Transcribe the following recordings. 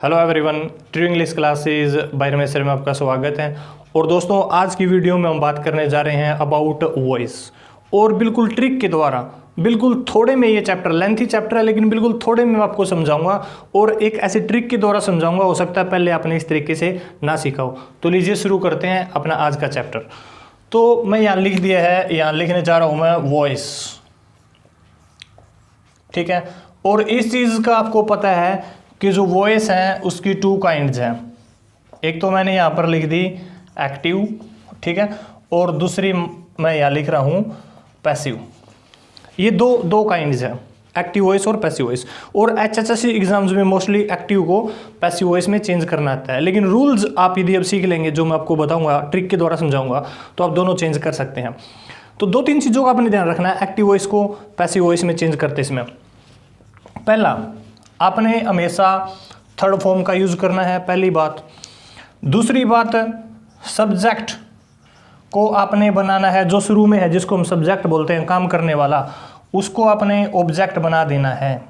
Hello everyone, true English classes bye Ramesh sir में आपका स्वागत है। और दोस्तों, आज की वीडियो में हम बात करने जा रहे हैं अबाउट वॉइस, और बिल्कुल ट्रिक के द्वारा, बिल्कुल थोड़े में, ये चैप्टर लेंथी चैप्टर है लेकिन बिल्कुल थोड़े में मैं आपको समझाऊंगा और एक ऐसे ट्रिक के द्वारा समझाऊंगा, हो सकता है पहले आपने इस तरीके से ना सीखा हो। तो लीजिए शुरू करते हैं अपना आज का चैप्टर। तो मैं यहाँ लिख दिया है, यहाँ लिखने जा रहा हूँ मैं वॉइस, ठीक है। और इस चीज़ का आपको पता है कि जो वॉइस है उसकी टू काइंड्स हैं। एक तो मैंने यहाँ पर लिख दी एक्टिव, ठीक है, और दूसरी मैं यहाँ लिख रहा हूँ पैसिव। ये दो काइंड्स हैं, एक्टिव वॉइस और पैसिव वॉइस। और HSSC एग्जाम्स में मोस्टली एक्टिव को पैसिव वॉइस में चेंज करना आता है, लेकिन रूल्स आप यदि अब सीख लेंगे, जो मैं आपको बताऊंगा, ट्रिक के द्वारा समझाऊंगा, तो आप दोनों चेंज कर सकते हैं। तो दो तीन चीज़ों का आपने ध्यान रखना है एक्टिव वॉइस को पैसिव वॉइस में चेंज करते इसमें। पहला, आपने हमेशा थर्ड फॉर्म का यूज़ करना है, पहली बात। दूसरी बात, सब्जेक्ट को आपने बनाना है, जो शुरू में है जिसको हम सब्जेक्ट बोलते हैं, काम करने वाला, उसको आपने ऑब्जेक्ट बना देना है,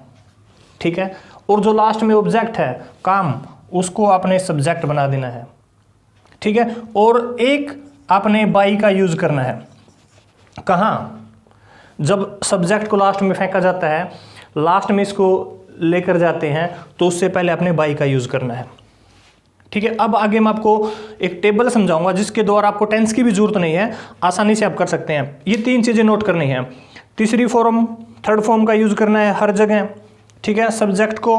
ठीक है। और जो लास्ट में ऑब्जेक्ट है काम, उसको आपने सब्जेक्ट बना देना है, ठीक है। और एक आपने बाई का यूज़ करना है। कहाँ? जब सब्जेक्ट को लास्ट में फेंका जाता है, लास्ट में इसको लेकर जाते हैं, तो उससे पहले आपने बाई का यूज़ करना है, ठीक है। अब आगे मैं आपको एक टेबल समझाऊंगा जिसके द्वारा आपको टेंस की भी जरूरत नहीं है, आसानी से आप कर सकते हैं। ये तीन चीज़ें नोट करनी है। तीसरी फॉर्म, थर्ड फॉर्म का यूज़ करना है हर जगह, ठीक है। सब्जेक्ट को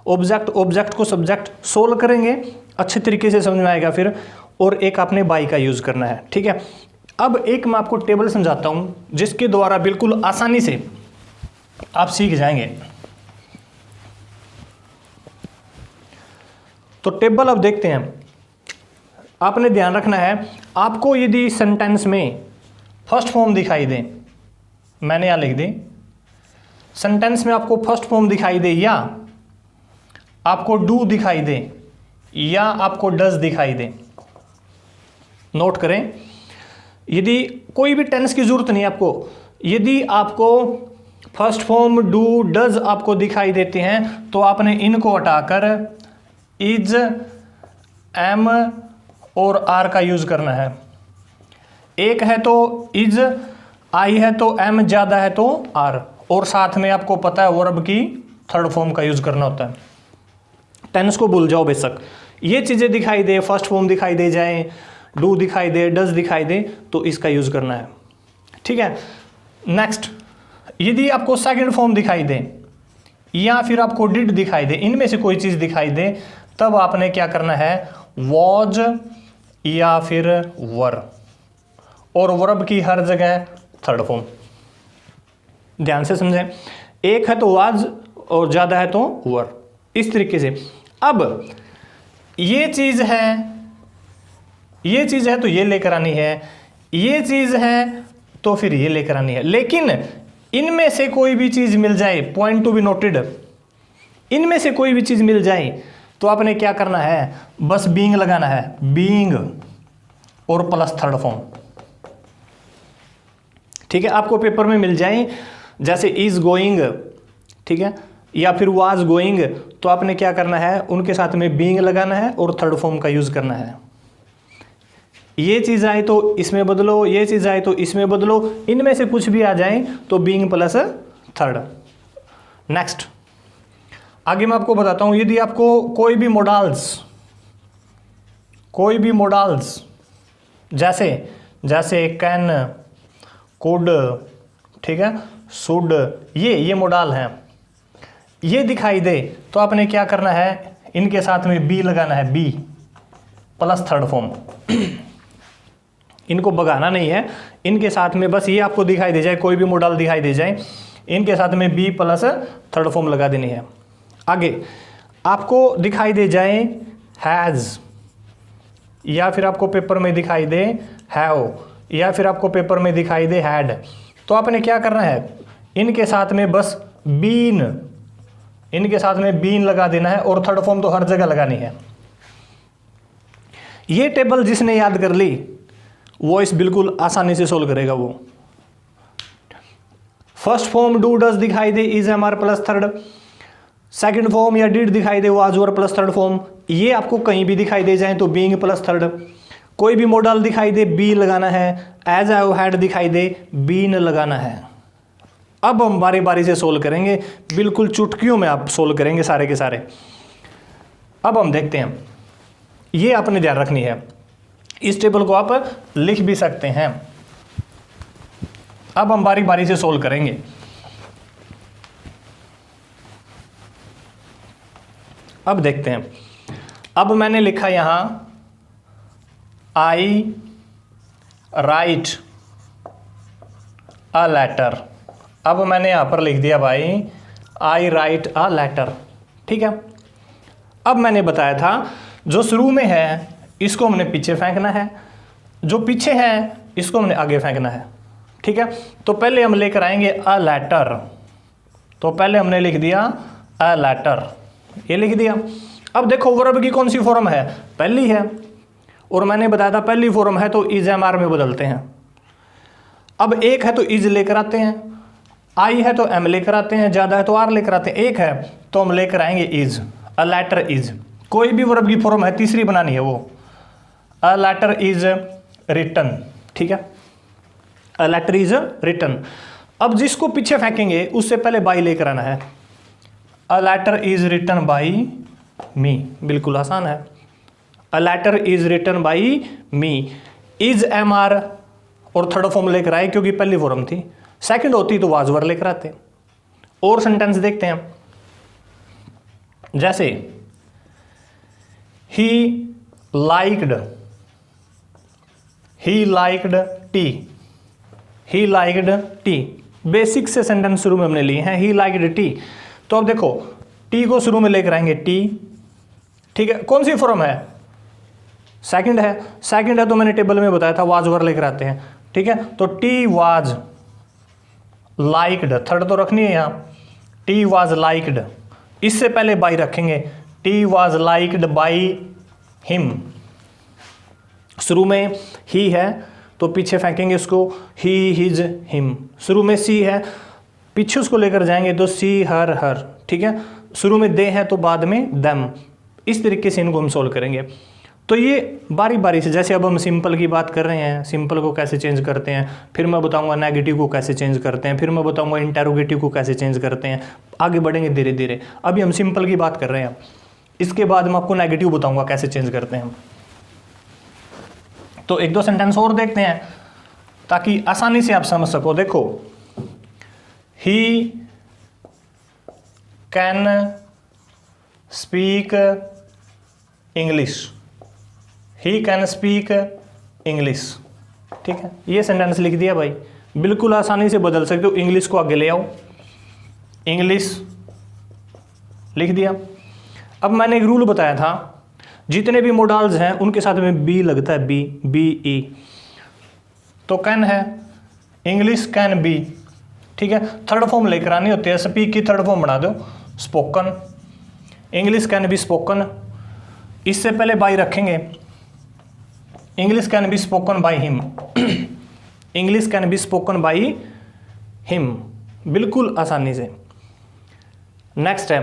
ऑब्जेक्ट, ऑब्जेक्ट को सब्जेक्ट, सोल्व करेंगे अच्छे तरीके से समझ में आएगा फिर। और एक आपने बाई का यूज़ करना है, ठीक है। अब एक मैं आपको टेबल समझाता हूँ जिसके द्वारा बिल्कुल आसानी से आप सीख जाएंगे। तो टेबल अब देखते हैं। आपने ध्यान रखना है, आपको यदि सेंटेंस में फर्स्ट फॉर्म दिखाई दे, मैंने यहाँ लिख दी, सेंटेंस में आपको फर्स्ट फॉर्म दिखाई दे, या आपको डू दिखाई दे, या आपको डज दिखाई दे, नोट करें। यदि कोई भी टेंस की जरूरत नहीं आपको, यदि आपको फर्स्ट फॉर्म डू डज आपको दिखाई देते हैं, तो आपने इनको हटाकर इज, एम और आर का यूज करना है। एक है तो इज, आई है तो एम, ज़्यादा है तो आर, और साथ में आपको पता है वर्ब की थर्ड फॉर्म का यूज करना होता है। टेंस को भूल जाओ बेशक, ये चीज़ें दिखाई दे, फर्स्ट फॉर्म दिखाई दे जाए, डू दिखाई दे, डज दिखाई दे, तो इसका यूज करना है, ठीक है। नेक्स्ट, यदि आपको सेकंड फॉर्म दिखाई दे या फिर आपको डिड दिखाई दे, इनमें से कोई चीज़ दिखाई दे, तब आपने क्या करना है, वॉज या फिर वर, और वर्ब की हर जगह थर्ड फॉर्म। ध्यान से समझें, एक है तो वाज और ज़्यादा है तो वर, इस तरीके से। अब ये चीज़ है, ये चीज़ है तो ये लेकर आनी है, ये चीज़ है तो फिर ये लेकर आनी है। लेकिन इनमें से कोई भी चीज़ मिल जाए, पॉइंट टू बी नोटेड, इनमें से कोई भी चीज़ मिल जाए तो आपने क्या करना है, बस बीइंग लगाना है, बीइंग और प्लस थर्ड फॉर्म, ठीक है। आपको पेपर में मिल जाए जैसे इज गोइंग, ठीक है, या फिर वाज गोइंग, तो आपने क्या करना है, उनके साथ में बीइंग लगाना है और थर्ड फॉर्म का यूज करना है। ये चीज़ आए तो इसमें बदलो, ये चीज़ आए तो इसमें बदलो, इनमें से कुछ भी आ जाए तो बीइंग प्लस थर्ड। नेक्स्ट, आगे मैं आपको बताता हूँ, यदि आपको कोई भी मोडाल्स जैसे कैन, कुड, ठीक है, शुड, ये मोडाल हैं, ये दिखाई दे, तो आपने क्या करना है, इनके साथ में बी लगाना है, बी प्लस थर्ड फॉर्म। इनको भगाना नहीं है, इनके साथ में बस ये आपको दिखाई दे जाए, कोई भी मोडाल दिखाई दे जाए, इनके साथ में बी प्लस थर्ड फॉर्म लगा देनी है। आगे आपको दिखाई दे जाए हैज़, या फिर आपको पेपर में दिखाई दे हैव, या फिर आपको पेपर में दिखाई दे हैड, तो आपने क्या करना है, इनके साथ में बस बीन, इनके साथ में बीन लगा देना है, और थर्ड फॉर्म तो हर जगह लगानी है। ये टेबल जिसने याद कर ली वो इस बिल्कुल आसानी से सोल्व करेगा। वो फर्स्ट फॉर्म डू डज दिखाई दे, is, am, are plus third, second form या डिड दिखाई दे was were plus third form, ये आपको कहीं भी दिखाई दे जाए तो बीइंग प्लस थर्ड। कोई भी मॉडल दिखाई दे बी लगाना है, एज आई हैड दिखाई दे बीन लगाना है। अब हम बारी बारी से सोल्व करेंगे, बिल्कुल चुटकियों में आप सोल्व करेंगे सारे के सारे। अब हम देखते हैं, ये आपने ध्यान रखनी है, इस टेबल को आप लिख भी सकते हैं। अब हम बारी बारी से सोल्व करेंगे। अब देखते हैं, अब मैंने लिखा यहां आई राइट अ लेटर। अब मैंने यहां पर लिख दिया भाई आई राइट अ लेटर, ठीक है। अब मैंने बताया था जो शुरू में है इसको हमने पीछे फेंकना है, जो पीछे है इसको हमने आगे फेंकना है, ठीक है। तो पहले हम लेकर आएंगे अ लेटर, तो पहले हमने लिख दिया अ लेटर, ये लिख दिया। अब देखो वर्ब की कौन सी फॉर्म है, पहली है, और मैंने बताया था पहली फॉर्म है तो इज एम आर में बदलते हैं। अब एक है तो इज लेकर आते हैं, आई है तो एम लेकर आते हैं, ज़्यादा है तो आर लेकर आते हैं, एक है तो हम लेकर आएंगे इज, अ लेटर इज। कोई भी वर्ब की फॉर्म है तीसरी बनानी है वो, अ लेटर इज रिटन, ठीक है, अ लेटर इज रिटन। अब जिसको पीछे फेंकेंगे उससे पहले बाई लेकर आना है, a letter is written by me, बिल्कुल आसान है। A letter is written by me, is am are और थर्ड फॉर्म लेकर आए क्योंकि पहली फॉर्म थी, सेकंड होती तो वाज वर लेकर आते। और सेंटेंस देखते हैं, जैसे he liked T, he liked T, basic से सेंटेंस शुरू में हमने लिए हैं, ही लाइक्ड टी। तो अब देखो टी को शुरू में लेकर आएंगे टी, ठीक है, कौन सी फॉर्म है, सेकंड है, सेकंड है तो मैंने टेबल में बताया था वाज वर लेकर आते हैं, ठीक है। तो टी वाज लाइक्ड, थर्ड तो रखनी है यहाँ, टी वाज लाइक्ड, इससे पहले बाई रखेंगे, tea was liked by him. शुरू में ही है तो पीछे फेंकेंगे उसको, ही हिज हिम। शुरू में सी है, पीछे उसको लेकर जाएंगे तो सी हर हर, ठीक है। शुरू में दे है तो बाद में दम। इस तरीके से इनको हम सोल्व करेंगे। तो ये बारी बारी से, जैसे अब हम सिंपल की बात कर रहे हैं, सिंपल को कैसे चेंज करते हैं, फिर मैं बताऊंगा नेगेटिव को कैसे चेंज करते हैं, फिर मैं बताऊंगा इंटेरोगेटिव को कैसे चेंज करते हैं, आगे बढ़ेंगे धीरे धीरे। अभी हम सिंपल की बात कर रहे हैं, इसके बाद मैं आपको नेगेटिव बताऊंगा कैसे चेंज करते हैं। तो एक दो सेंटेंस और देखते हैं ताकि आसानी से आप समझ सको। देखो, he can speak English, he can speak English, ठीक है। ये सेंटेंस लिख दिया भाई, बिल्कुल आसानी से बदल सकते हो, इंग्लिश को आगे ले आओ, इंग्लिश लिख दिया। अब मैंने एक रूल बताया था, जितने भी मोडाल्स हैं उनके साथ में बी लगता है, बी बी ई। तो कैन है, इंग्लिश कैन बी, ठीक है। थर्ड फॉर्म लेकर आनी होती है, स्पीक की थर्ड फॉर्म बना दो spoken, English can be spoken. इससे पहले बाई रखेंगे, English can be spoken by him, English can be spoken by him, बिल्कुल आसानी से। नेक्स्ट है,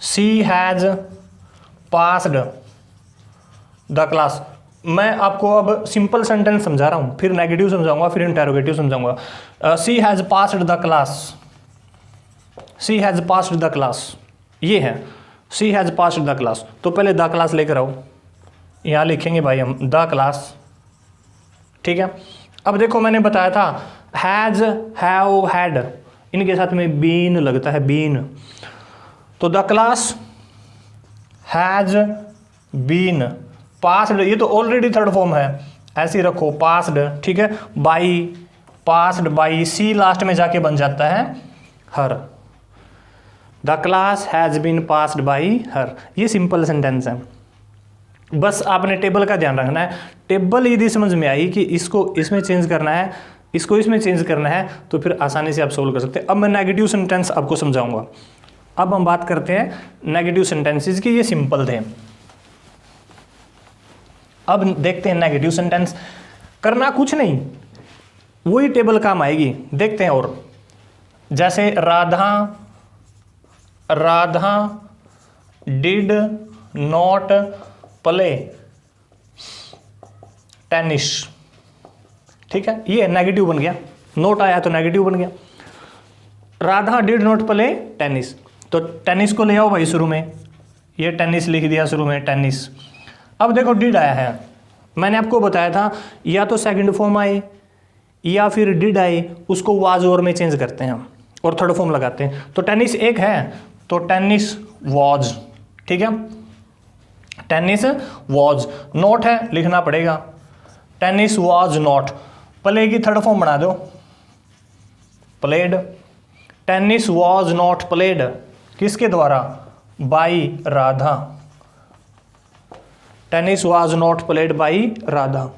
she has passed the class. मैं आपको अब सिंपल सेंटेंस समझा रहा हूँ, फिर नेगेटिव समझाऊंगा, फिर इंटेरोगेटिव समझाऊंगा। She has passed the class, she has passed the class, ये है she has passed the class. तो पहले द क्लास लेकर आओ, यहाँ लिखेंगे भाई हम द क्लास, ठीक है। अब देखो मैंने बताया था हैज, हैव, हैड, इनके साथ में बीन लगता है, बीन। तो the class has been passed, ये तो ऑलरेडी थर्ड फॉर्म है, ऐसे ही रखो पास्ड, ठीक है। By, passed by, see last में जाके बन जाता है her. The class has been passed by her, ये सिंपल सेंटेंस है। बस आपने टेबल का ध्यान रखना है, टेबल यदि समझ में आई कि इसको इसमें चेंज करना है, इसको इसमें चेंज करना है, तो फिर आसानी से आप सोल्व कर सकते हैं। अब मैं नेगेटिव सेंटेंस आपको समझाऊंगा। अब हम बात करते हैं नेगेटिव सेंटेंसेस की, ये सिंपल थे। अब देखते हैं नेगेटिव सेंटेंस, करना कुछ नहीं, वही टेबल काम आएगी। देखते हैं और, जैसे Radha Radha did not play tennis. ठीक है, ये नेगेटिव बन गया, नोट आया तो नेगेटिव बन गया। Radha did not play tennis, तो टेनिस को ले आओ भाई शुरू में, ये टेनिस लिख दिया शुरू में, टेनिस। अब देखो डिड आया है, मैंने आपको बताया था या तो सेकंड फॉर्म आए या फिर डिड आए, उसको वाज और में चेंज करते हैं हम और थर्ड फॉर्म लगाते हैं। तो टेनिस एक है तो टेनिस वॉज, ठीक है, टेनिस वॉज। नॉट है लिखना पड़ेगा, टेनिस वॉज नॉट। प्ले की थर्ड फॉर्म बना दो, played. Tennis was not played किसके द्वारा, by Radha. Tennis was not played by Radha.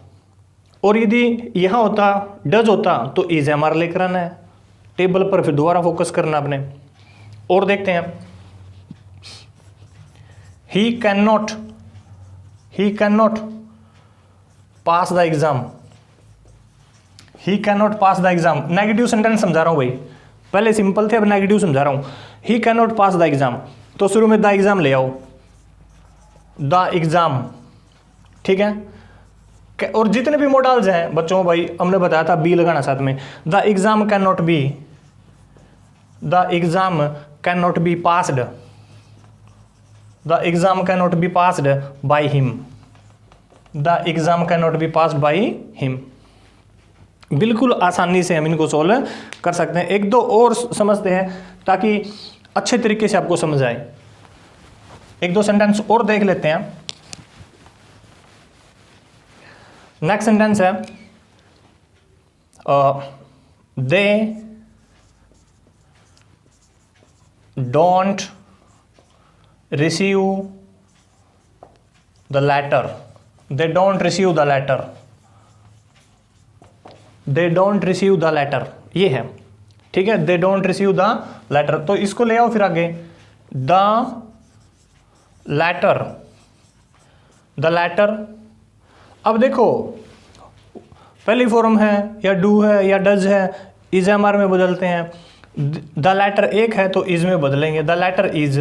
और यदि यहां होता डज होता तो इज एम आर लेकर आना है, टेबल पर फिर दोबारा फोकस करना अपने। और देखते हैं, he can not pass the exam, he can not pass the exam. Negative sentence समझा रहा हूं भाई, पहले सिंपल थे अब नेगेटिव समझा रहा हूं। He can not pass the exam, तो शुरू में द एग्जाम ले आओ, द एग्जाम, ठीक है। और जितने भी मॉडल्स हैं बच्चों, भाई हमने बताया था बी लगाना साथ में। The exam can not be, the exam can not be passed, the exam can not be passed by him, the exam can not be passed by him. बिल्कुल आसानी से हम इनको सोल्व कर सकते हैं। एक दो और समझते हैं ताकि अच्छे तरीके से आपको समझ आए। एक दो सेंटेंस और देख लेते हैं। नेक्स्ट सेंटेंस है they don't receive the letter, they don't receive the letter, they don't receive the letter, ये है, ठीक है। They don't receive the letter, तो इसको ले आओ फिर आगे, द लेटर, द लेटर। अब देखो पहली फॉर्म है या डू है या डज है, इज एम आर में बदलते हैं। द लेटर एक है तो इज में बदलेंगे, द लेटर इज।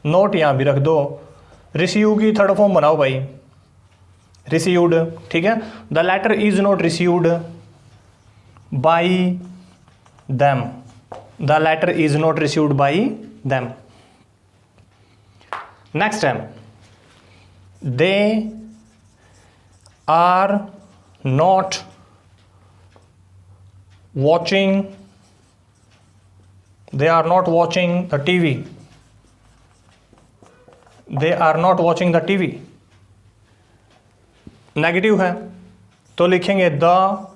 नोट यहां भी रख दो, रिसीव की थर्ड फॉर्म बनाओ भाई, रिसीव्ड, ठीक है। The letter is not received by them, the letter is not received by them. Next time, they are not watching, they are not watching the TV, they are not watching the TV। Negative है तो लिखेंगे the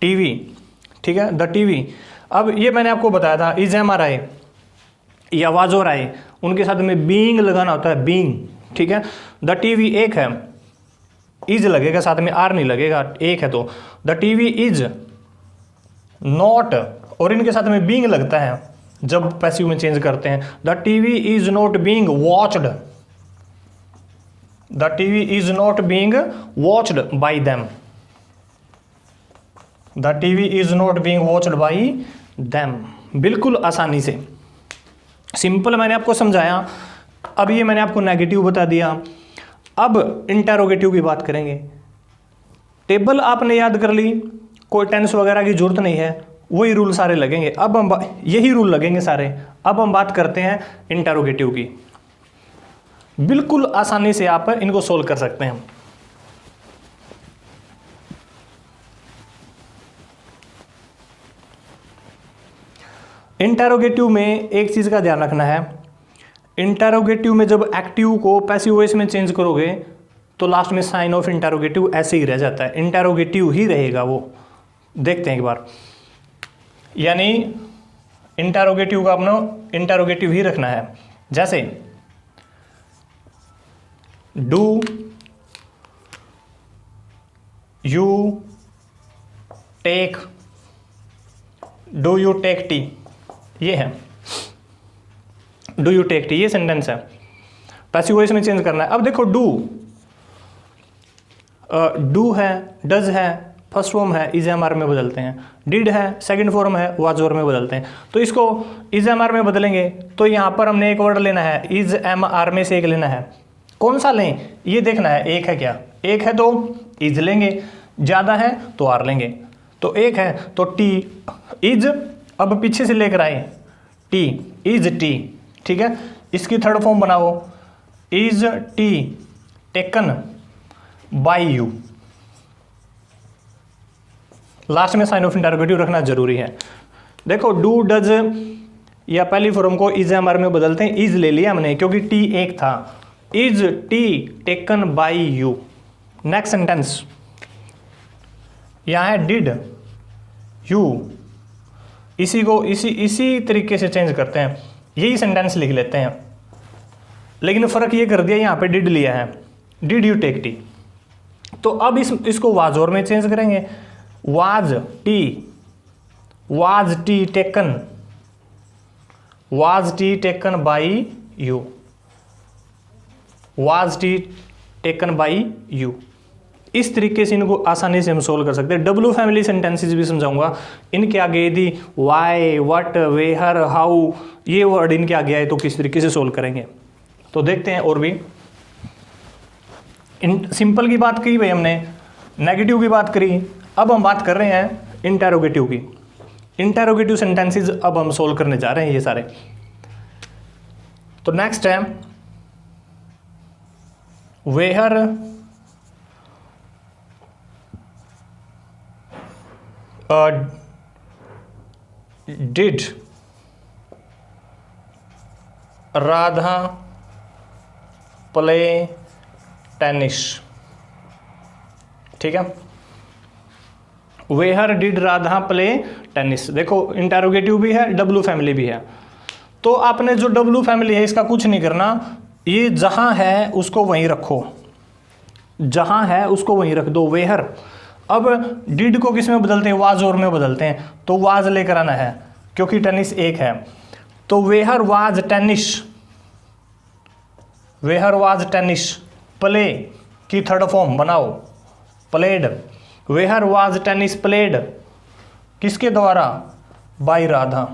TV, ठीक है, the TV. अब ये मैंने आपको बताया था इज एम आर आई या वाज और आई, उनके साथ में बीइंग लगाना होता है, बीइंग, ठीक है। द टीवी एक है, इज लगेगा साथ में, आर नहीं लगेगा, एक है तो। द टीवी इज नॉट, और इनके साथ में बीइंग लगता है जब पैसिव में चेंज करते हैं। The TV is not being watched, the TV is not being watched by them, the TV is not being watched by them. बिल्कुल आसानी से, सिंपल मैंने आपको समझाया। अब ये मैंने आपको नेगेटिव बता दिया। अब इंटेरोगेटिव की बात करेंगे। टेबल आपने याद कर ली, कोई टेंस वगैरह की जरूरत नहीं है, वही रूल सारे लगेंगे। अब हम यही रूल लगेंगे सारे। अब हम बात करते हैं इंटेरोगेटिव की। बिल्कुल आसानी से आप इनको सोल्व कर सकते हैं। इंटेरोगेटिव में एक चीज का ध्यान रखना है, इंटेरोगेटिव में जब एक्टिव को पैसिव वॉइस में चेंज करोगे तो लास्ट में साइन ऑफ इंटेरोगेटिव ऐसे ही रह जाता है, इंटेरोगेटिव ही रहेगा वो। देखते हैं एक बार, यानी इंटेरोगेटिव का अपना इंटेरोगेटिव ही रखना है। जैसे do you take, do you take tea, ये है डू यू टेक टी, ये सेंटेंस है। पैसिव वॉइस में चेंज करना है। अब देखो डू, डू है, डज है, फर्स्ट फॉर्म है इज एम आर में बदलते हैं, डिड है सेकंड फॉर्म है वाज वर में बदलते हैं। तो इसको इज एम आर में बदलेंगे तो यहाँ पर हमने एक वर्ड लेना है, इज एम आर में से एक लेना है। कौन सा लें ये देखना है, एक है क्या, एक है तो इज लेंगे, ज़्यादा है तो आर लेंगे। तो एक है तो टी इज, अब पीछे से लेकर आए टी, इज टी, ठीक है। इसकी थर्ड फॉर्म बनाओ, is T taken by you. Last में साइन ऑफ इंटरोगेटिव रखना जरूरी है। देखो डू डज या पहली फॉर्म को इज एम आर में बदलते हैं, इज ले लिया हमने क्योंकि टी एक था, is T taken by you. Next sentence यहाँ है डिड यू, इसी को इसी तरीके से चेंज करते हैं, यही सेंटेंस लिख लेते हैं, लेकिन फ़र्क ये कर दिया यहाँ पे डिड लिया है, डिड यू टेक टी। तो अब इसको वाज और में चेंज करेंगे, was T taken by you, was T taken by you. इस तरीके से इनको आसानी से हम सोल्व कर सकते हैं। डब्ल्यू फैमिली सेंटेंसेस भी समझाऊंगा, इनके आगे यदि वाई, वट, वेहर, हाउ ये वर्ड इनके आगे आए तो किस तरीके से सोल्व करेंगे। तो देखते हैं और भी। सिंपल की बात की भाई हमने, नेगेटिव की बात करी, अब हम बात कर रहे हैं इंटेरोगेटिव की। इंटेरोगेटिव सेंटेंसेस अब हम सोल्व करने जा रहे हैं ये सारे। तो नेक्स्ट है वेहर डिड राधा प्ले टेनिस, ठीक है। वेहर डिड राधा प्ले टेनिस, देखो इंटेरोगेटिव भी है डब्ल्यू फैमिली भी है। तो आपने जो डब्ल्यू फैमिली है इसका कुछ नहीं करना, ये जहां है उसको वहीं रखो, जहां है उसको वहीं रख दो। वेहर, अब डिड को किस में बदलते हैं, वाज और में बदलते हैं, तो वाज लेकर आना है क्योंकि टेनिस एक है। तो वेहर वाज टेनिस, प्ले की थर्ड फॉर्म बनाओ प्लेड, वेहर वाज टेनिस प्लेड किसके द्वारा, by Radha,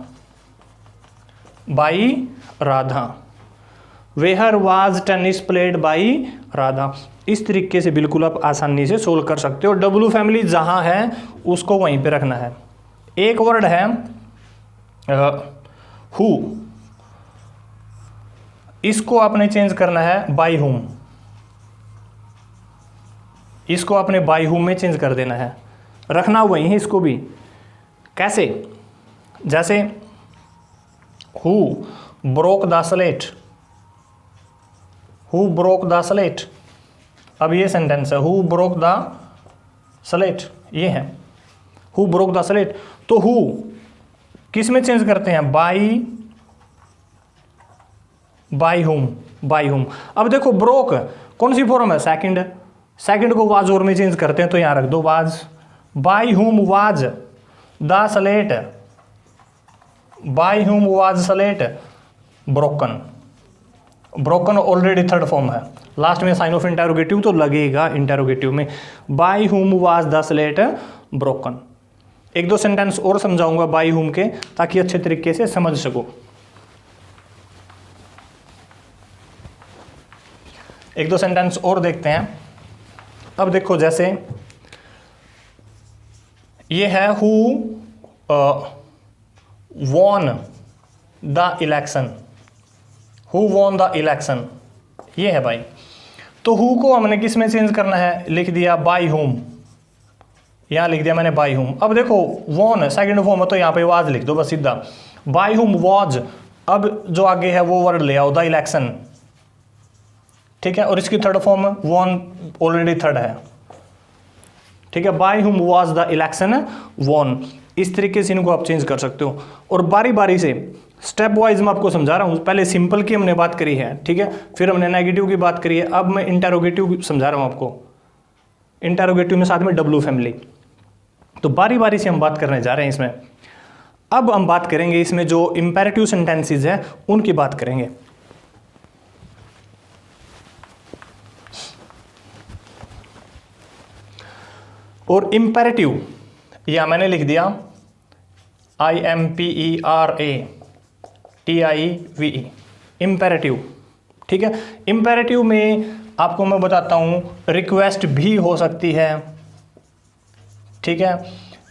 वेहर was tennis played by Radha. इस तरीके से बिल्कुल आप आसानी से सोल्व कर सकते हो। डब्ल्यू फैमिली जहां है उसको वहीं पे रखना है। एक वर्ड है हु, इसको आपने चेंज करना है बाई हुम, इसको आपने बाई हुम में चेंज कर देना है, रखना वहीं है इसको भी। कैसे, जैसे हु ब्रोक द स्लेट, अब ये सेंटेंस है हु ब्रोक द स्लेट, ये है हु ब्रोक द स्लेट। तो हु किस में चेंज करते हैं, बाई हुम। अब देखो ब्रोक कौन सी फॉर्म है, सेकंड को वाज और में चेंज करते हैं तो यहां रख दो वाज, बाई हुम वाज द स्लेट, बाई हुम was slate broken already third form है, लास्ट में साइन ऑफ इंटेरोगेटिव तो लगेगा इंटेरोगेटिव में, बाई हुम वाज द स्लेट ब्रोकन। एक दो सेंटेंस और समझाऊंगा बाई हुम के ताकि अच्छे तरीके से समझ सको। एक दो सेंटेंस और देखते हैं। अब देखो जैसे ये है हु वॉन द इलेक्शन, ये है भाई। तो हु को हमने किस में चेंज करना है, लिख दिया बाई हुम, यहां लिख दिया मैंने बाई हुम। अब देखो वॉन सेकंड फॉर्म है तो यहां पे वाज लिख दो बस सीधा, बाई हुम वॉज, अब जो आगे है वो वर्ड ले आओ द इलेक्शन, ठीक है। और इसकी third form won already third है, ठीक है। बाई हुम वाज द इलेक्शन वॉन। इस तरीके से इनको आप चेंज कर सकते हो। और बारी बारी से स्टेप वाइज मैं आपको समझा रहा हूँ। पहले सिंपल की हमने बात करी है, ठीक है, फिर हमने नेगेटिव की बात करी है, अब मैं इंटेरोगेटिव समझा रहा हूँ आपको, इंटेरोगेटिव में साथ में डब्ल्यू फैमिली। तो बारी बारी से हम बात करने जा रहे हैं इसमें। अब हम बात करेंगे इसमें जो इंपेरेटिव सेंटेंसेस है उनकी बात करेंगे। और इम्पेरेटिव या मैंने लिख दिया IMPERATIVE, इम्पेरेटिव। ठीक है, इम्पेरेटिव में आपको मैं बताता हूँ रिक्वेस्ट भी हो सकती है, ठीक है,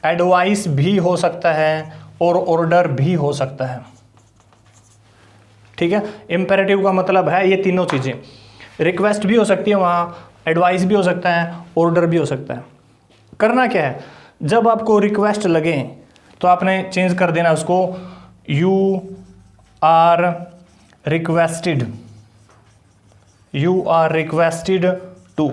एडवाइस भी हो सकता है और ऑर्डर भी हो सकता है। ठीक है, इम्पेरेटिव का मतलब है ये तीनों चीज़ें, रिक्वेस्ट भी हो सकती है वहाँ, एडवाइस भी हो सकता है, ऑर्डर भी हो सकता है। करना क्या है, जब आपको रिक्वेस्ट लगे तो आपने चेंज कर देना उसको you are requested, you are requested to.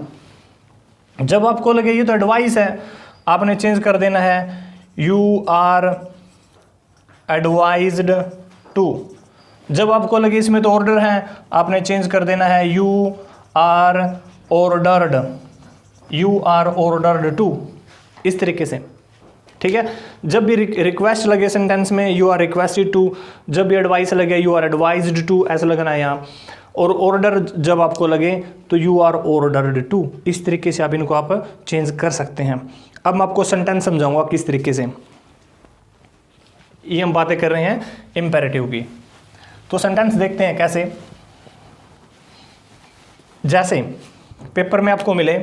जब आपको लगे ये तो एडवाइस है, आपने चेंज कर देना है यू आर एडवाइज्ड टू। जब आपको लगे इसमें तो ऑर्डर है, आपने चेंज कर देना है you are ordered, you are ordered to, इस तरीके से। ठीक है, जब भी रिक्वेस्ट लगे सेंटेंस में यू आर रिक्वेस्टेड टू, जब भी एडवाइस लगे यू आर एडवाइज्ड टू, ऐसा लगना है यहाँ। और ऑर्डर जब आपको लगे तो यू आर ऑर्डर्ड टू, इस तरीके से आप इनको आप चेंज कर सकते हैं। अब मैं आपको सेंटेंस समझाऊंगा किस तरीके से। ये हम बातें कर रहे हैं इम्पेरेटिव की, तो सेंटेंस देखते हैं कैसे। जैसे पेपर में आपको मिले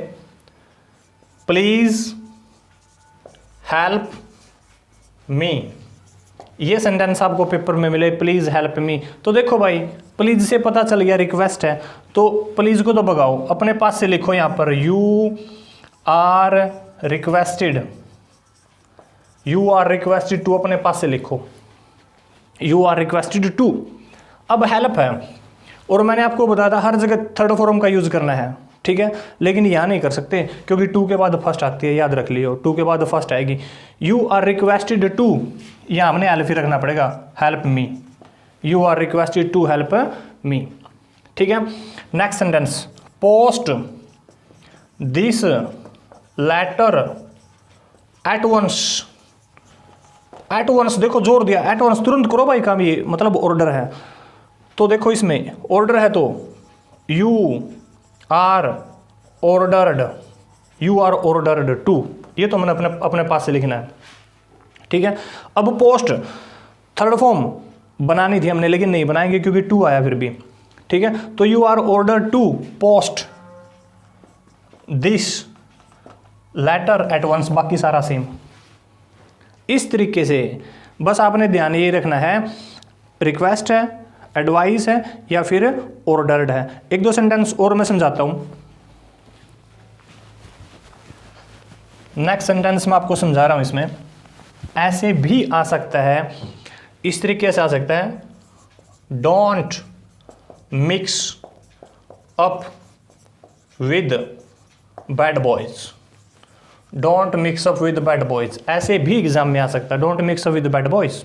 प्लीज हेल्प मी, ये सेंटेंस आपको पेपर में मिले प्लीज हेल्प मी, तो देखो भाई प्लीज से पता चल गया रिक्वेस्ट है, तो प्लीज को तो भगाओ, अपने पास से लिखो यहाँ पर you are requested, you are requested to, अपने पास से लिखो यू आर रिक्वेस्टेड टू। अब हेल्प है और मैंने आपको बताया था हर जगह थर्ड फॉर्म का यूज करना है, ठीक है, लेकिन यहाँ नहीं कर सकते क्योंकि टू के बाद फर्स्ट आती है, याद रख लियो, टू के बाद फर्स्ट आएगी। यू आर रिक्वेस्टेड टू, यहाँ हमने एल्फ ही रखना पड़ेगा, help me, you are requested to help me. ठीक है, next sentence, post this letter at once, at once, देखो जोर दिया, एट वंस, तुरंत करो भाई काम, ये मतलब ऑर्डर है। तो देखो इसमें ऑर्डर है तो you are ordered, you are ordered to, ये तो मैंने अपने पास से लिखना है। ठीक है, अब पोस्ट थर्ड फॉर्म बनानी थी हमने लेकिन नहीं बनाएंगे क्योंकि टू आया फिर भी। ठीक है, तो you are ordered to post this letter at once, बाकी सारा सेम। इस तरीके से बस आपने ध्यान ये रखना है रिक्वेस्ट है, एडवाइस है या फिर ऑर्डर्ड है। एक दो सेंटेंस और मैं समझाता हूं। नेक्स्ट सेंटेंस में आपको समझा रहा हूं, इसमें ऐसे भी आ सकता है, इस तरीके से आ सकता है, don't mix up with bad boys, don't mix up with bad boys, ऐसे भी एग्जाम में आ सकता है, don't mix up with bad boys.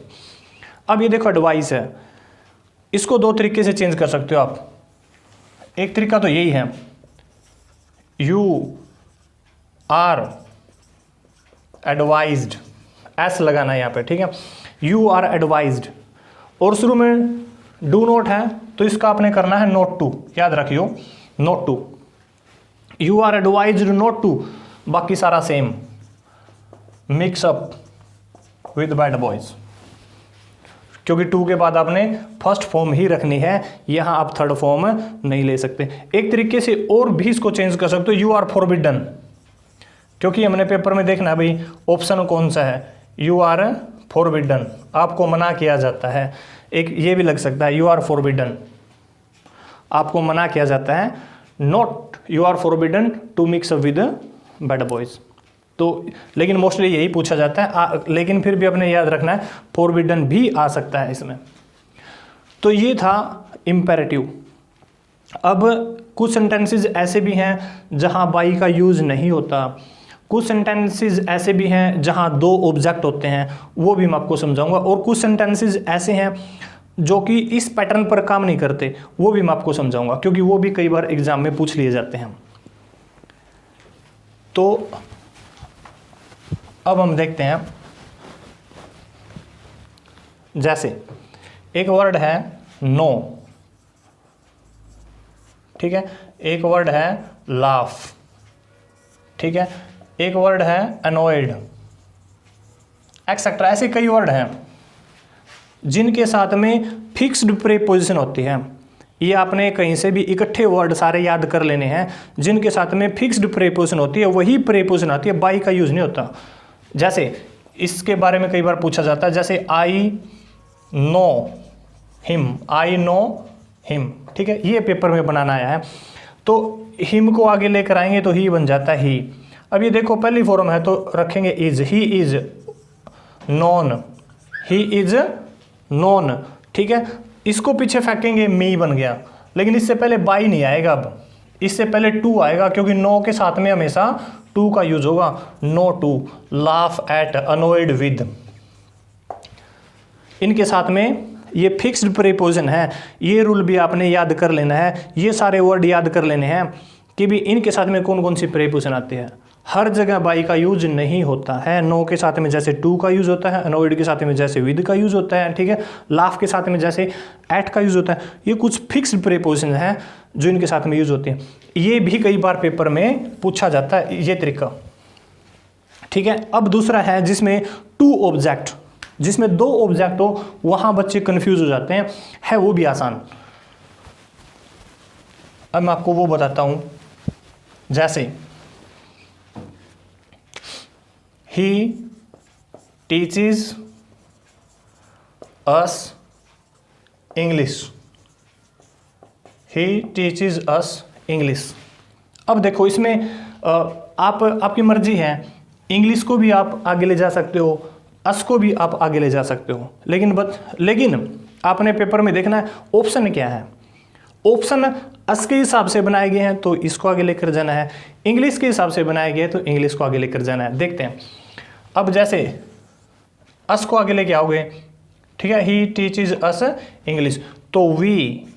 अब ये देखो एडवाइस है, इसको दो तरीके से चेंज कर सकते हो आप। एक तरीका तो यही है, यू आर एडवाइज्ड, एस लगाना है यहाँ पे। ठीक है, यू आर एडवाइज्ड, और शुरू में डू नॉट है तो इसका आपने करना है नॉट टू, याद रखियो not to, you are advised not to, बाकी सारा same, mix up with bad boys, क्योंकि टू के बाद आपने फर्स्ट फॉर्म ही रखनी है, यहां आप थर्ड फॉर्म नहीं ले सकते। एक तरीके से और भी इसको चेंज कर सकते हो, यू आर फॉरबिडन, क्योंकि हमने पेपर में देखना है भाई ऑप्शन कौन सा है, यू आर फॉरबिडन, आपको मना किया जाता है। एक ये भी लग सकता है, यू आर फॉरबिडन, आपको मना किया जाता है, not you are forbidden to mix up with bad boys. तो लेकिन मोस्टली यही पूछा जाता है, लेकिन फिर भी अपने याद रखना है फॉरबिडन भी आ सकता है इसमें। तो ये था इम्पेरेटिव। अब कुछ सेंटेंसेस ऐसे भी हैं जहां बाई का यूज़ नहीं होता, कुछ सेंटेंसेस ऐसे भी हैं जहां दो ऑब्जेक्ट होते हैं, वो भी मैं आपको समझाऊंगा, और कुछ सेंटेंसेस ऐसे हैं जो कि इस पैटर्न पर काम नहीं करते, वो भी मैं आपको समझाऊंगा, क्योंकि वो भी कई बार एग्जाम में पूछ लिए जाते हैं। तो अब हम देखते हैं, जैसे एक वर्ड है नो, ठीक है, एक वर्ड है लाफ, ठीक है, एक वर्ड है अनॉयड, एक्सेट्रा। ऐसे कई वर्ड हैं जिनके साथ में फिक्स्ड प्रीपोजिशन होती है। ये आपने कहीं से भी इकट्ठे वर्ड सारे याद कर लेने हैं जिनके साथ में फिक्स्ड प्रीपोजिशन होती है, वही प्रीपोजिशन आती है, बाई का यूज नहीं होता। जैसे इसके बारे में कई बार पूछा जाता है, जैसे I know him, I know him, ठीक है, ये पेपर में बनाना आया है। तो हिम को आगे लेकर आएंगे तो ही बन जाता है ही। अब ये देखो पहली फॉर्म है तो रखेंगे is, he is non, he is non, ठीक है। इसको पीछे फेंकेंगे मी बन गया, लेकिन इससे पहले बाई नहीं आएगा, अब इससे पहले टू आएगा क्योंकि नो के साथ में हमेशा टू का यूज होगा। No to, laugh at, annoyed with, इनके साथ में ये फिक्स्ड प्रीपोजिशन है। ये रूल भी आपने याद कर लेना है, ये सारे वर्ड याद कर लेने हैं कि भी इनके साथ में कौन कौन सी प्रीपोजिशन आती है। हर जगह बाई का यूज नहीं होता है। नो के साथ में जैसे टू का यूज होता है, अनॉयड के साथ में जैसे विद का यूज होता है, ठीक है, लाफ के साथ में जैसे एट का यूज होता है। ये कुछ फिक्स्ड प्रीपोजिशन हैं जो इनके साथ में यूज होती हैं। ये भी कई बार पेपर में पूछा जाता है ये तरीका, ठीक है। अब दूसरा है जिसमें टू ऑब्जेक्ट, जिसमें दो ऑब्जेक्ट हो, वहां बच्चे कंफ्यूज हो जाते हैं, है वो भी आसान। अब मैं आपको वो बताता हूं, जैसे he teaches us English, he teaches us English। अब देखो इसमें आपकी मर्जी है, इंग्लिश को भी आप आगे ले जा सकते हो, अस को भी आप आगे ले जा सकते हो, लेकिन आपने पेपर में देखना है ऑप्शन क्या है। ऑप्शन अस के हिसाब से बनाए गए हैं तो इसको आगे लेकर जाना है, इंग्लिश के हिसाब से बनाए गए तो इंग्लिश को आगे लेकर जाना है। देखते हैं, अब जैसे अस को आगे लेके आओगे, ठीक है, ही टीचेज अस इंग्लिश, तो वी,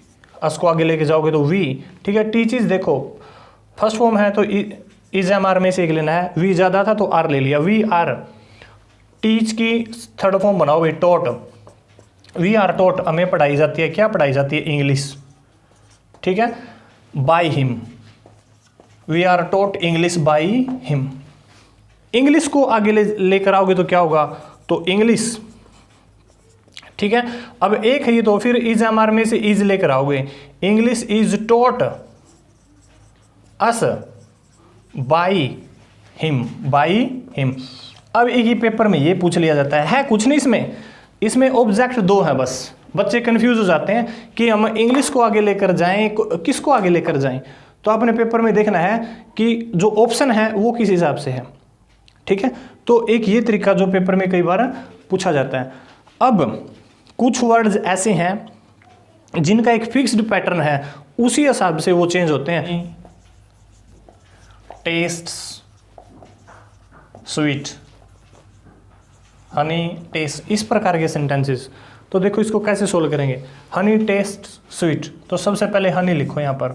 अस को आगे लेके जाओगे तो वी, ठीक है। टीचेज देखो फर्स्ट फॉर्म है तो इज एम आर में से एक लेना है, वी ज़्यादा था तो आर ले लिया, वी आर। टीच की थर्ड फॉर्म बनाओगे टॉट, वी आर टॉट, हमें पढ़ाई जाती है, क्या पढ़ाई जाती है, इंग्लिश, ठीक है। By him, we are taught English by him. English को आगे लेकर आओगे तो क्या होगा, तो इंग्लिश, ठीक है। अब एक है ये तो फिर इज एम आर में से इज लेकर आओगे, English is taught us by him, by him. अब एक ही पेपर में ये पूछ लिया जाता है कुछ नहीं इसमें ऑब्जेक्ट दो है, बस बच्चे कंफ्यूज हो जाते हैं कि हम इंग्लिश को आगे लेकर जाएं, किसको आगे लेकर जाएं। तो आपने पेपर में देखना है कि जो ऑप्शन है वो किस हिसाब से है, ठीक है। तो एक ये तरीका जो पेपर में कई बार पूछा जाता है। अब कुछ वर्ड्स ऐसे हैं जिनका एक फिक्स्ड पैटर्न है, उसी हिसाब से वो चेंज होते हैं। टेस्ट्स स्वीट, हनी टेस्ट, इस प्रकार के सेंटेंसेस। तो देखो इसको कैसे सोल्व करेंगे। हनी टेस्ट स्वीट, तो सबसे पहले हनी लिखो यहाँ पर,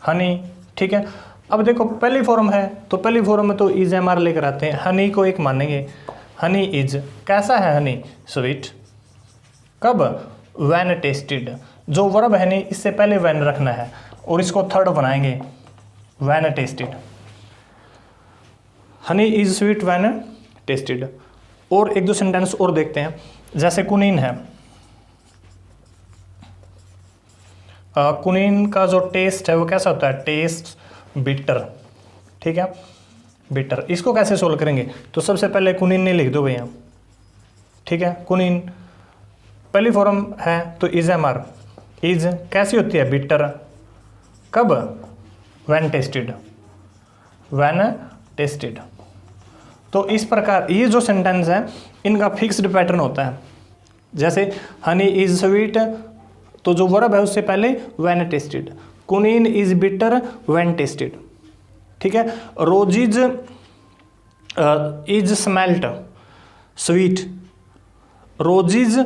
हनी, ठीक है। अब देखो पहली फॉर्म है तो पहली फॉर्म में तो इज एम आर लेकर आते हैं, हनी को एक मानेंगे, हनी इज, कैसा है हनी, स्वीट। कब, व्हेन टेस्टेड, जो वर्ब है नहीं इससे पहले व्हेन रखना है और इसको थर्ड बनाएंगे, when tested, honey is sweet when tested. और एक दो सेंटेंस और देखते हैं, जैसे कुनीन है, कुनीन का जो टेस्ट है वो कैसा होता है, टेस्ट बिटर, ठीक है, बिटर। इसको कैसे सोल्व करेंगे, तो सबसे पहले कुनीन ने लिख दो भैया, ठीक है। कुनीन पहली फॉर्म है तो इज एम आर, इज कैसी होती है, बिटर। कब, व्हेन टेस्टेड, व्हेन टेस्टेड। तो इस प्रकार ये जो सेंटेंस है इनका फिक्स्ड पैटर्न होता है। जैसे हनी इज स्वीट, तो जो वर्ब है उससे पहले when tested, quinine is bitter when tested, ठीक है। Roses is smelt sweet, roses,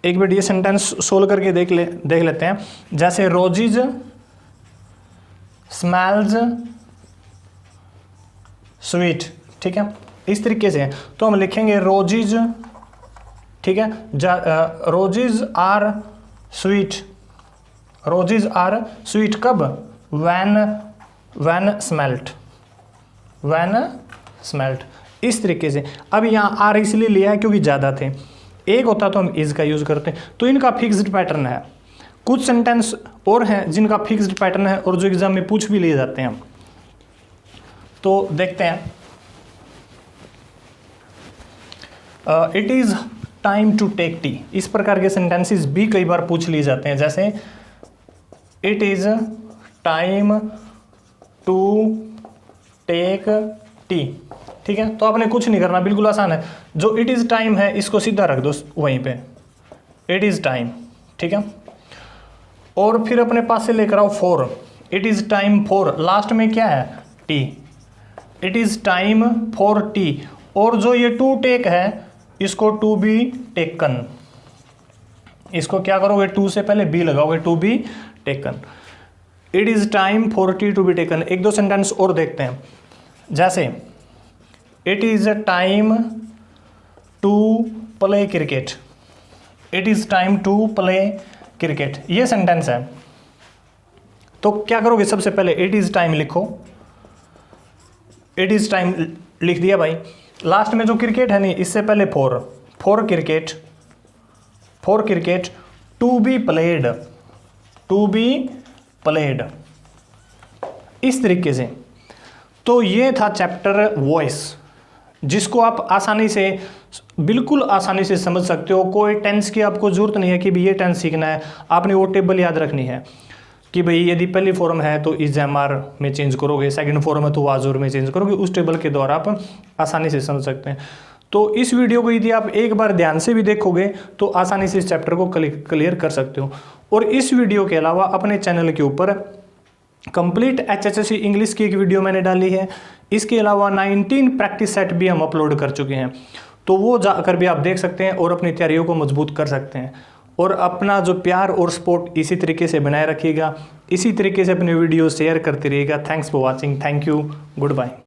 एक मिनट ये सेंटेंस सोल्व करके देख लेते हैं। जैसे रोजिज स्मेल्स स्वीट, ठीक है, इस तरीके से। तो हम लिखेंगे रोजिज, ठीक है, roses are sweet, roses are sweet. कब, व्हेन स्मेल्ट, व्हेन स्मेल्ट, इस तरीके से। अब यहाँ आर इसलिए लिया है क्योंकि ज़्यादा थे, एक होता तो हम इज का यूज़ करते हैं। तो इनका फिक्स्ड पैटर्न है। कुछ सेंटेंस और हैं जिनका फिक्स्ड पैटर्न है और जो एग्जाम में पूछ भी लिए जाते हैं। तो देखते हैं। It is time to take tea, इस प्रकार के सेंटेंसेस भी कई बार पूछ लिए जाते हैं। जैसे it is time to take tea, ठीक है। तो आपने कुछ नहीं करना, बिल्कुल आसान है। जो इट इज़ टाइम है इसको सीधा रख दो वहीं पे, इट इज़ टाइम, ठीक है। और फिर अपने पास से लेकर आओ for, it is time for, last में क्या है T, it is time for T. और जो ये टू टेक है इसको टू बी टेकन, इसको क्या करोगे, टू से पहले बी लगाओगे, to be taken. It is time for tea to be taken. एक दो सेंटेंस और देखते हैं। जैसे it is time to play cricket, it is time to play cricket, ये सेंटेंस है। तो क्या करोगे, सबसे पहले इट इज़ टाइम लिखो, इट इज़ टाइम लिख दिया भाई। लास्ट में जो क्रिकेट है नहीं, इससे पहले for, for cricket, for cricket to be played, to be played, इस तरीके से। तो ये था चैप्टर वॉइस, जिसको आप आसानी से, बिल्कुल आसानी से समझ सकते हो। कोई टेंस की आपको जरूरत नहीं है कि भाई ये टेंस सीखना है, आपने वो टेबल याद रखनी है कि भाई यदि पहली फॉर्म है तो इज एम आर में चेंज करोगे, सेकंड फॉर्म है तो वाजूर में चेंज करोगे। उस टेबल के द्वारा आप आसानी से समझ सकते हैं। तो इस वीडियो को यदि आप एक बार ध्यान से भी देखोगे तो आसानी से इस चैप्टर को क्लियर कर सकते हो। और इस वीडियो के अलावा अपने चैनल के ऊपर कंप्लीट HSSC इंग्लिश की एक वीडियो मैंने डाली है। इसके अलावा 19 प्रैक्टिस सेट भी हम अपलोड कर चुके हैं, तो वो जाकर भी आप देख सकते हैं और अपनी तैयारियों को मजबूत कर सकते हैं। और अपना जो प्यार और सपोर्ट इसी तरीके से बनाए रखिएगा, इसी तरीके से अपनी वीडियो शेयर करते रहिएगा। Thanks for watching, thank you, good bye.